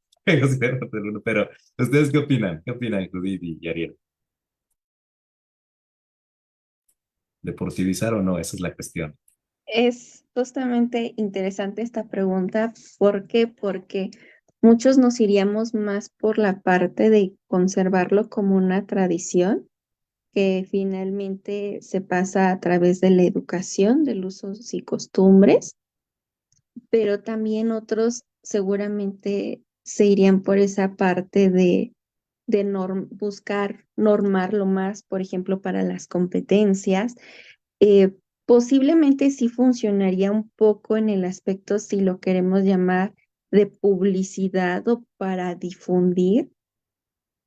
Pero, ¿ustedes qué opinan? ¿Qué opinan, Judith y Ariel? ¿Deportivizar o no? Esa es la cuestión. Es justamente interesante esta pregunta. ¿Por qué? Porque muchos nos iríamos más por la parte de conservarlo como una tradición que finalmente se pasa a través de la educación, de los usos y costumbres, pero también otros seguramente se irían por esa parte de buscar normarlo más, por ejemplo, para las competencias. Eh, Posiblemente sí funcionaría un poco en el aspecto, si lo queremos llamar, de publicidad o para difundir,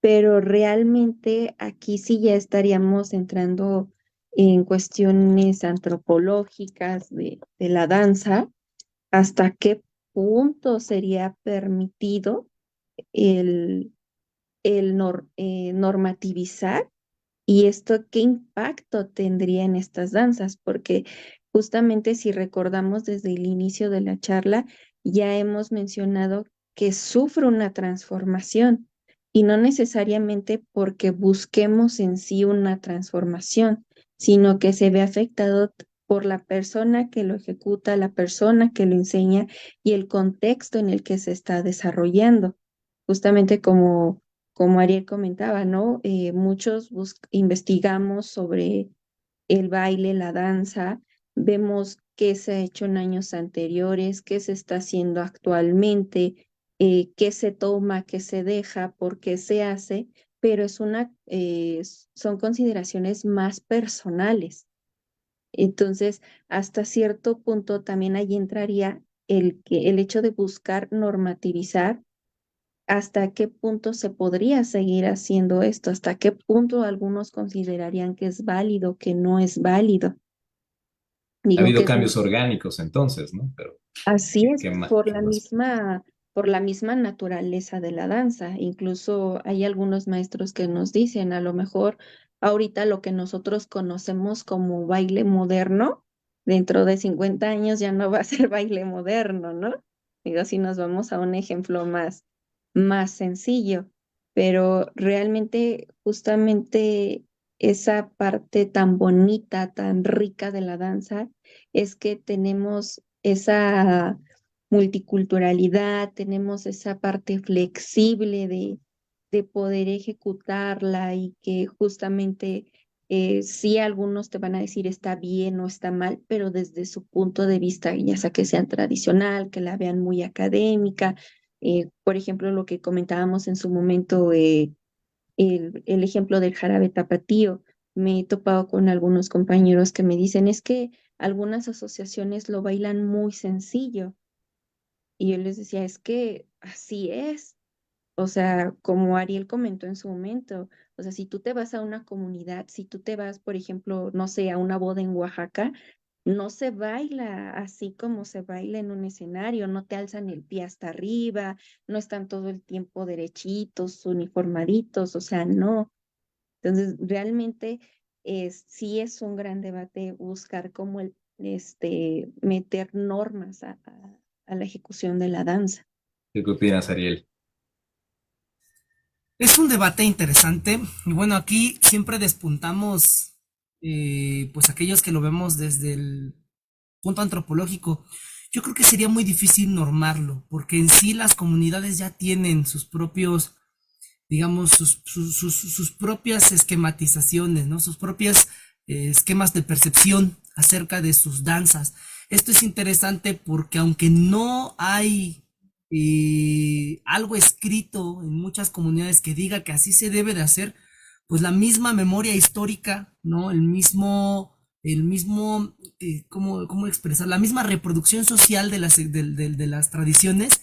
pero realmente aquí sí ya estaríamos entrando en cuestiones antropológicas de la danza, hasta qué punto sería permitido el, normativizar y esto qué impacto tendría en estas danzas, porque justamente si recordamos desde el inicio de la charla, ya hemos mencionado que sufre una transformación y no necesariamente porque busquemos en sí una transformación, sino que se ve afectado por la persona que lo ejecuta, la persona que lo enseña y el contexto en el que se está desarrollando. Justamente como Ariel comentaba, ¿no? Muchos investigamos sobre el baile, la danza, vemos qué se ha hecho en años anteriores, qué se está haciendo actualmente, qué se toma, qué se deja, por qué se hace, pero son consideraciones más personales. Entonces, hasta cierto punto también ahí entraría el hecho de buscar normativizar hasta qué punto se podría seguir haciendo esto, hasta qué punto algunos considerarían que es válido, que no es válido. Ha Digo que habido es cambios orgánicos entonces, ¿no? Pero, así es ¿qué más? por la misma naturaleza de la danza. Incluso hay algunos maestros que nos dicen, a lo mejor ahorita lo que nosotros conocemos como baile moderno, dentro de 50 años ya no va a ser baile moderno, ¿no? Digo, si nos vamos a un ejemplo más sencillo, pero realmente justamente esa parte tan bonita, tan rica de la danza es que tenemos esa multiculturalidad, tenemos esa parte flexible de poder ejecutarla y que justamente sí algunos te van a decir está bien o está mal, pero desde su punto de vista, ya sea que sea tradicional, que la vean muy académica. Por ejemplo, lo que comentábamos en su momento, el ejemplo del jarabe tapatío. Me he topado con algunos compañeros que me dicen, es que algunas asociaciones lo bailan muy sencillo. Y yo les decía, es que así es. O sea, como Ariel comentó en su momento, o sea, si tú te vas a una comunidad, si tú te vas, por ejemplo, no sé, a una boda en Oaxaca, no se baila así como se baila en un escenario, no te alzan el pie hasta arriba, no están todo el tiempo derechitos, uniformaditos, o sea, no. Entonces, realmente sí es un gran debate buscar cómo meter normas a la ejecución de la danza. ¿Qué opinas, Ariel? Es un debate interesante y bueno, aquí siempre despuntamos pues aquellos que lo vemos desde el punto antropológico. Yo creo que sería muy difícil normarlo porque en sí las comunidades ya tienen sus propios digamos, sus propias esquematizaciones, ¿no? Sus propias esquemas de percepción acerca de sus danzas. Esto es interesante porque aunque no hay algo escrito en muchas comunidades que diga que así se debe de hacer, pues la misma memoria histórica, ¿no? ¿Cómo expresar? La misma reproducción social de las tradiciones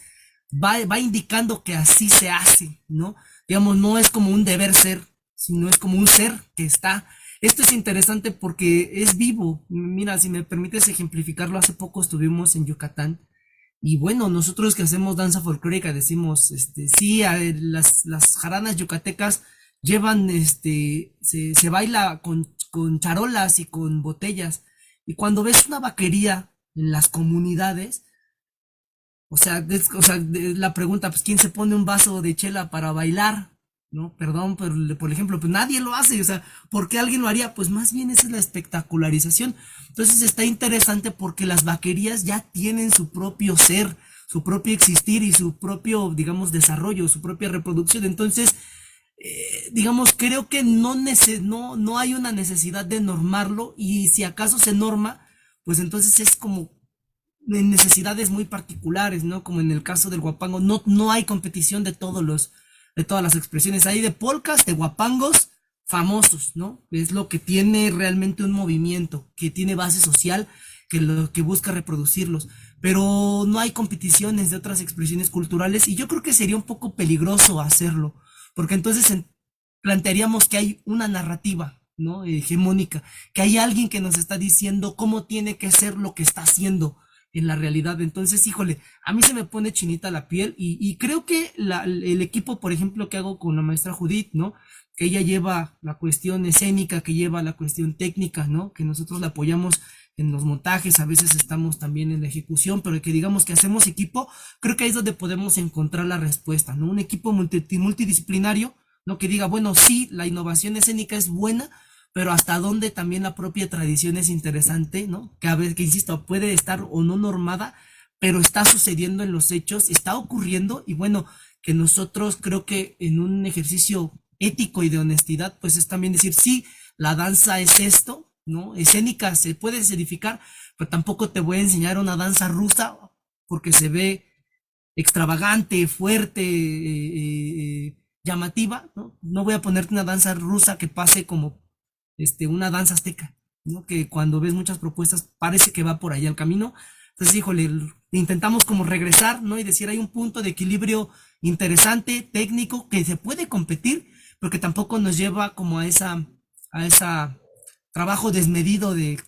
va indicando que así se hace, ¿no? Digamos, no es como un deber ser, sino es como un ser que está. Esto es interesante porque es vivo. Mira, si me permites ejemplificarlo, hace poco estuvimos en Yucatán y bueno, nosotros que hacemos danza folclórica decimos, sí, las jaranas yucatecas llevan, se baila con charolas y con botellas. Y cuando ves una vaquería en las comunidades, la pregunta, pues, ¿quién se pone un vaso de chela para bailar? ¿No? Perdón, pero por ejemplo, pues nadie lo hace, o sea, ¿por qué alguien lo haría? Pues más bien esa es la espectacularización. Entonces está interesante porque las vaquerías ya tienen su propio ser, su propio existir y su propio, digamos, desarrollo, su propia reproducción. Entonces, digamos, creo que no hay una necesidad de normarlo y si acaso se norma, pues entonces es como en necesidades muy particulares, ¿no? Como en el caso del guapango, no hay competición de todas las expresiones. Hay de polcas, de guapangos famosos, ¿no? Es lo que tiene realmente un movimiento, que tiene base social, que busca reproducirlos. Pero no hay competiciones de otras expresiones culturales y yo creo que sería un poco peligroso hacerlo, porque entonces plantearíamos que hay una narrativa, ¿no? Hegemónica, que hay alguien que nos está diciendo cómo tiene que ser lo que está haciendo en la realidad. Entonces, híjole, a mí se me pone chinita la piel y creo que el equipo, por ejemplo, que hago con la maestra Judith, ¿no? Que ella lleva la cuestión escénica, que lleva la cuestión técnica, ¿no? Que nosotros la apoyamos en los montajes, a veces estamos también en la ejecución, pero que digamos que hacemos equipo, creo que ahí es donde podemos encontrar la respuesta, ¿no? Un equipo multidisciplinario, ¿no? Que diga, bueno, sí, la innovación escénica es buena, pero hasta dónde también la propia tradición es interesante, ¿no? Que a veces, que insisto, puede estar o no normada, pero está sucediendo en los hechos, está ocurriendo y bueno, que nosotros creo que en un ejercicio ético y de honestidad, pues es también decir, sí, la danza es esto, ¿no? Escénica se puede escenificar, pero tampoco te voy a enseñar una danza rusa porque se ve extravagante, fuerte, llamativa, ¿no? No voy a ponerte una danza rusa que pase como una danza azteca, ¿no? Que cuando ves muchas propuestas parece que va por ahí el camino. Entonces, híjole, intentamos como regresar, ¿no? Y decir, hay un punto de equilibrio interesante, técnico, que se puede competir, pero que tampoco nos lleva como a esa trabajo desmedido de,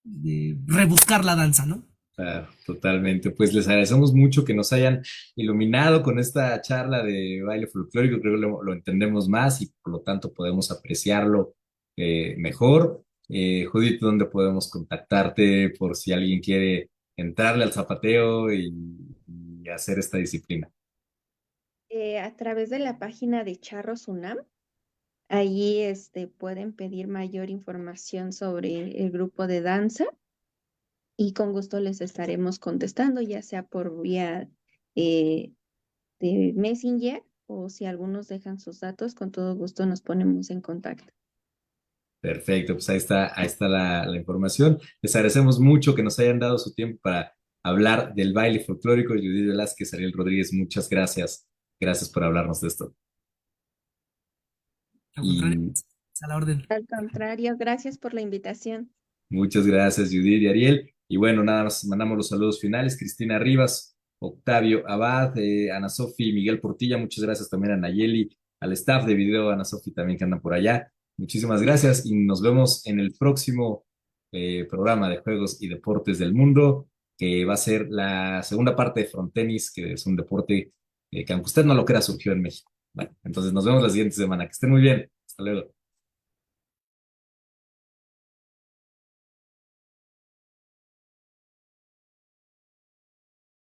de rebuscar la danza, ¿no? Claro, totalmente. Pues les agradecemos mucho que nos hayan iluminado con esta charla de baile folclórico. Creo que lo entendemos más y por lo tanto podemos apreciarlo mejor. Judith, ¿dónde podemos contactarte por si alguien quiere entrarle al zapateo y hacer esta disciplina? A través de la página de Charros UNAM, allí pueden pedir mayor información sobre el grupo de danza y con gusto les estaremos contestando, ya sea por vía eh, de Messenger o si algunos dejan sus datos, con todo gusto nos ponemos en contacto. Perfecto, pues ahí está la información. Les agradecemos mucho que nos hayan dado su tiempo para hablar del baile folclórico. Judith Velázquez, Ariel Rodríguez, muchas gracias. Gracias por hablarnos de esto. Al contrario, Y a la orden. Al contrario, gracias por la invitación. muchas gracias, Judith y Ariel. Y bueno, nada más mandamos los saludos finales. Cristina Rivas, Octavio Abad, Ana Sofi, Miguel Portilla, muchas gracias también a Nayeli, al staff de video, Ana Sofi también que anda por allá. Muchísimas gracias y nos vemos en el próximo programa de Juegos y Deportes del Mundo, que va a ser la segunda parte de frontenis, que es un deporte que aunque usted no lo crea, surgió en México. Bueno, entonces nos vemos la siguiente semana. Que estén muy bien. Hasta luego.